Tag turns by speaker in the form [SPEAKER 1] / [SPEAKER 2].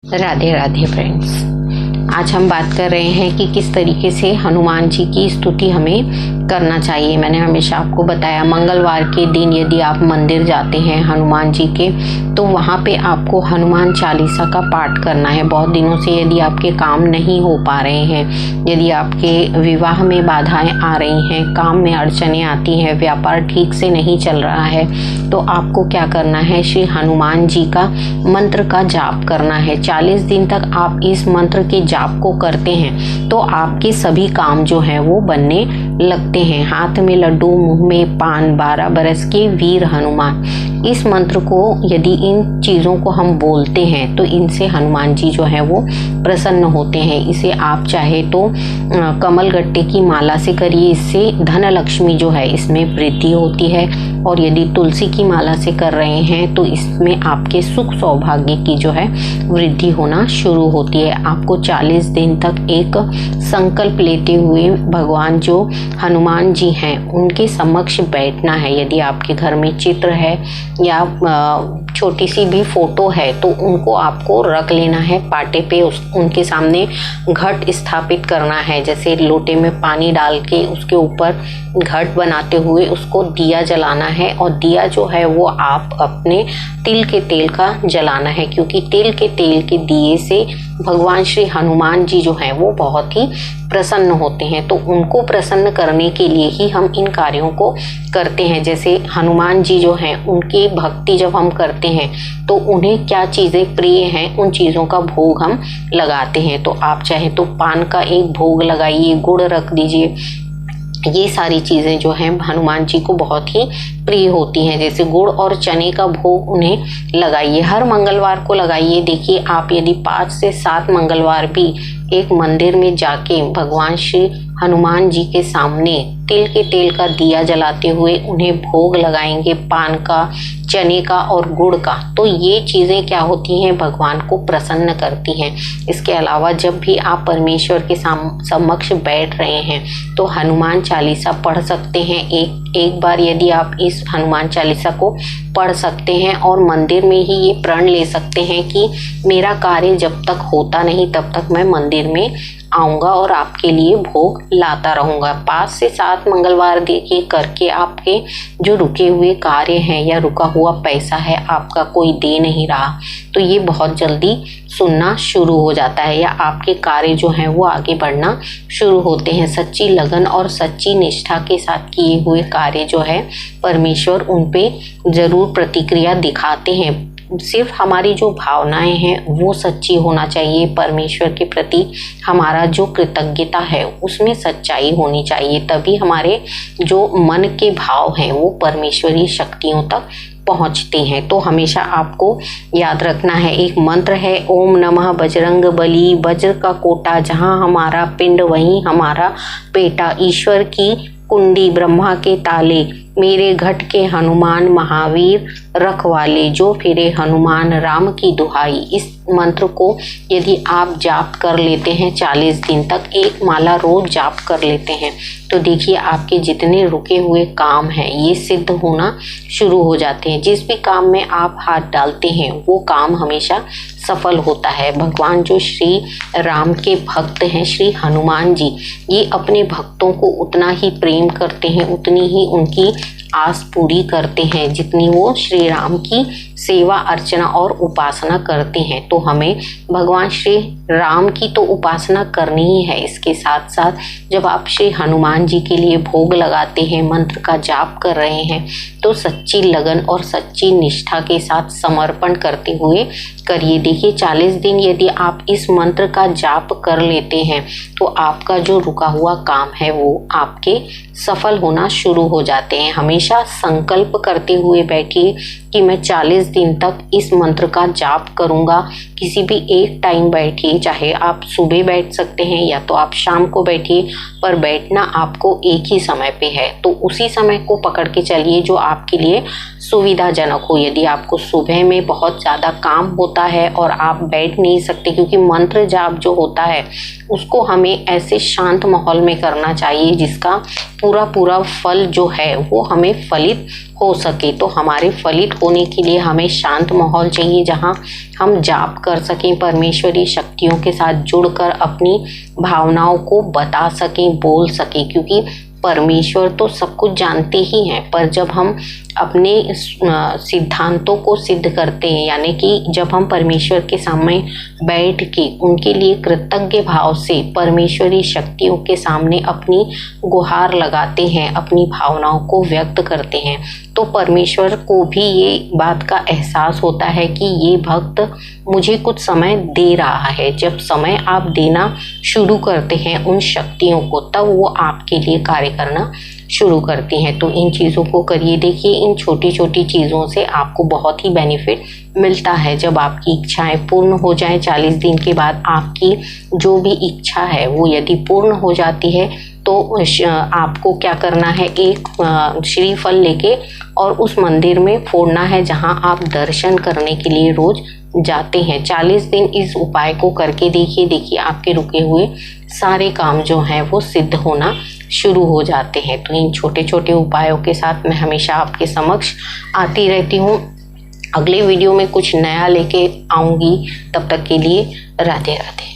[SPEAKER 1] Radhe Radhe friends. आज हम बात कर रहे हैं कि किस तरीके से हनुमान जी की स्तुति हमें करना चाहिए। मैंने हमेशा आपको बताया मंगलवार के दिन यदि आप मंदिर जाते हैं हनुमान जी के, तो वहाँ पे आपको हनुमान चालीसा का पाठ करना है। बहुत दिनों से यदि आपके काम नहीं हो पा रहे हैं, यदि आपके विवाह में बाधाएं आ रही हैं, काम में अड़चनें आती हैं, व्यापार ठीक से नहीं चल रहा है, तो आपको क्या करना है, श्री हनुमान जी का मंत्र का जाप करना है। 40 दिन तक आप इस मंत्र के जाप को करते हैं तो आपके सभी काम जो हैं वो बनने लगते हैं। हाथ में लड्डू, मुंह में पान, 12 बरस के वीर हनुमान, इस मंत्र को यदि इन चीज़ों को हम बोलते हैं तो इनसे हनुमान जी जो है वो प्रसन्न होते हैं। इसे आप चाहे तो कमल गट्टे की माला से करिए, इससे धन लक्ष्मी जो है इसमें वृद्धि होती है। और यदि तुलसी की माला से कर रहे हैं तो इसमें आपके सुख सौभाग्य की जो है वृद्धि होना शुरू होती है। आपको 40 दिन तक एक संकल्प लेते हुए भगवान जो हनुमान जी हैं उनके समक्ष बैठना है। यदि आपके घर में चित्र है या छोटी सी भी फोटो है तो उनको आपको रख लेना है पाटे पे, उनके सामने घट स्थापित करना है। जैसे लोटे में पानी डाल के उसके ऊपर घट बनाते हुए उसको दिया जलाना है, और दिया जो है वो आप अपने तिल के तेल का जलाना है, क्योंकि तिल के तेल के दिए से भगवान श्री हनुमान जी जो हैं वो बहुत ही प्रसन्न होते हैं। तो उनको प्रसन्न करने के लिए ही हम इन कार्यों को करते हैं। जैसे हनुमान जी जो हैं उनकी भक्ति जब हम करते हैं तो उन्हें क्या चीज़ें प्रिय हैं उन चीज़ों का भोग हम लगाते हैं। तो आप चाहे तो पान का एक भोग लगाइए, गुड़ रख दीजिए। ये सारी चीज़ें जो हैं हनुमान जी को बहुत ही प्रिय होती हैं। जैसे गुड़ और चने का भोग उन्हें लगाइए, हर मंगलवार को लगाइए। देखिए आप यदि 5 से 7 मंगलवार भी एक मंदिर में जाके भगवान श्री हनुमान जी के सामने तिल के तेल का दिया जलाते हुए उन्हें भोग लगाएंगे, पान का, चने का और गुड़ का, तो ये चीज़ें क्या होती हैं, भगवान को प्रसन्न करती हैं। इसके अलावा जब भी आप परमेश्वर के समक्ष बैठ रहे हैं तो हनुमान चालीसा पढ़ सकते हैं। एक बार यदि आप इस हनुमान चालीसा को पढ़ सकते हैं और मंदिर में ही ये प्रण ले सकते हैं कि मेरा कार्य जब तक होता नहीं तब तक मैं मंदिर में आऊँगा और आपके लिए भोग लाता रहूँगा। 5 से 7 मंगलवार देखिए करके आपके जो रुके हुए कार्य हैं या रुका हुआ पैसा है आपका कोई दे नहीं रहा, तो ये बहुत जल्दी सुनना शुरू हो जाता है, या आपके कार्य जो हैं वो आगे बढ़ना शुरू होते हैं। सच्ची लगन और सच्ची निष्ठा के साथ किए हुए कार्य जो है परमेश्वर उन पे ज़रूर प्रतिक्रिया दिखाते हैं। सिर्फ हमारी जो भावनाएं हैं वो सच्ची होना चाहिए, परमेश्वर के प्रति हमारा जो कृतज्ञता है उसमें सच्चाई होनी चाहिए, तभी हमारे जो मन के भाव हैं वो परमेश्वरी शक्तियों तक पहुंचते हैं। तो हमेशा आपको याद रखना है, एक मंत्र है, ओम नमः बजरंग बली, वज्र का कोटा जहां हमारा पिंड वहीं हमारा पेटा, ईश्वर की कुंडी ब्रह्मा के ताले, मेरे घट के हनुमान महावीर रखवाले, जो फिरे हनुमान राम की दुहाई। इस मंत्र को यदि आप जाप कर लेते हैं 40 दिन तक, एक माला रोज जाप कर लेते हैं, तो देखिए आपके जितने रुके हुए काम हैं ये सिद्ध होना शुरू हो जाते हैं। जिस भी काम में आप हाथ डालते हैं वो काम हमेशा सफल होता है। भगवान जो श्री राम के भक्त हैं श्री हनुमान जी, ये अपने भक्तों को उतना ही प्रेम करते हैं, उतनी ही उनकी आस पूरी करते हैं जितनी वो श्री राम की सेवा अर्चना और उपासना करते हैं। तो हमें भगवान श्री राम की तो उपासना करनी ही है। इसके साथ साथ जब आप श्री हनुमान जी के लिए भोग लगाते हैं, मंत्र का जाप कर रहे हैं, तो सच्ची लगन और सच्ची निष्ठा के साथ समर्पण करते हुए करिए। देखिए 40 दिन यदि आप इस मंत्र का जाप कर लेते हैं तो आपका जो रुका हुआ काम है वो आपके सफल होना शुरू हो जाते हैं। हमेशा संकल्प करते हुए बैठिए कि मैं 40 दिन तक इस मंत्र का जाप करूंगा। किसी भी एक टाइम बैठिए, चाहे आप सुबह बैठ सकते हैं या तो आप शाम को बैठिए, पर बैठना आपको एक ही समय पे है, तो उसी समय को पकड़ के चलिए जो आपके लिए सुविधाजनक हो। यदि आपको सुबह में बहुत ज़्यादा काम होता है और आप बैठ नहीं सकते, क्योंकि मंत्र जाप जो होता है उसको हमें ऐसे शांत माहौल में करना चाहिए जिसका पूरा फल जो है वो हमें फलित हो सके। तो हमारे फलित होने के लिए हमें शांत माहौल चाहिए, जहाँ हम जाप कर सकें, परमेश्वरी शक्तियों के साथ जुड़कर अपनी भावनाओं को बता सकें, बोल सकें, क्योंकि परमेश्वर तो सब कुछ जानते ही हैं। पर जब हम अपने सिद्धांतों को सिद्ध करते हैं, यानी कि जब हम परमेश्वर के सामने बैठ के उनके लिए कृतज्ञ भाव से परमेश्वरी शक्तियों के सामने अपनी गुहार लगाते हैं, अपनी भावनाओं को व्यक्त करते हैं, तो परमेश्वर को भी ये बात का एहसास होता है कि ये भक्त मुझे कुछ समय दे रहा है। जब समय आप देना शुरू करते हैं उन शक्तियों को, तब वो आपके लिए कार्य करना शुरू करती हैं। तो इन चीज़ों को करिए। देखिए, इन छोटी छोटी चीज़ों से आपको बहुत ही बेनिफिट मिलता है। जब आपकी इच्छाएं पूर्ण हो जाएं, 40 दिन के बाद आपकी जो भी इच्छा है वो यदि पूर्ण हो जाती है, तो आपको क्या करना है, एक श्रीफल लेके और उस मंदिर में फोड़ना है जहां आप दर्शन करने के लिए रोज जाते हैं। 40 दिन इस उपाय को करके देखिए आपके रुके हुए सारे काम जो हैं वो सिद्ध होना शुरू हो जाते हैं। तो इन छोटे छोटे उपायों के साथ मैं हमेशा आपके समक्ष आती रहती हूँ। अगले वीडियो में कुछ नया लेके आऊँगी। तब तक के लिए राधे राधे।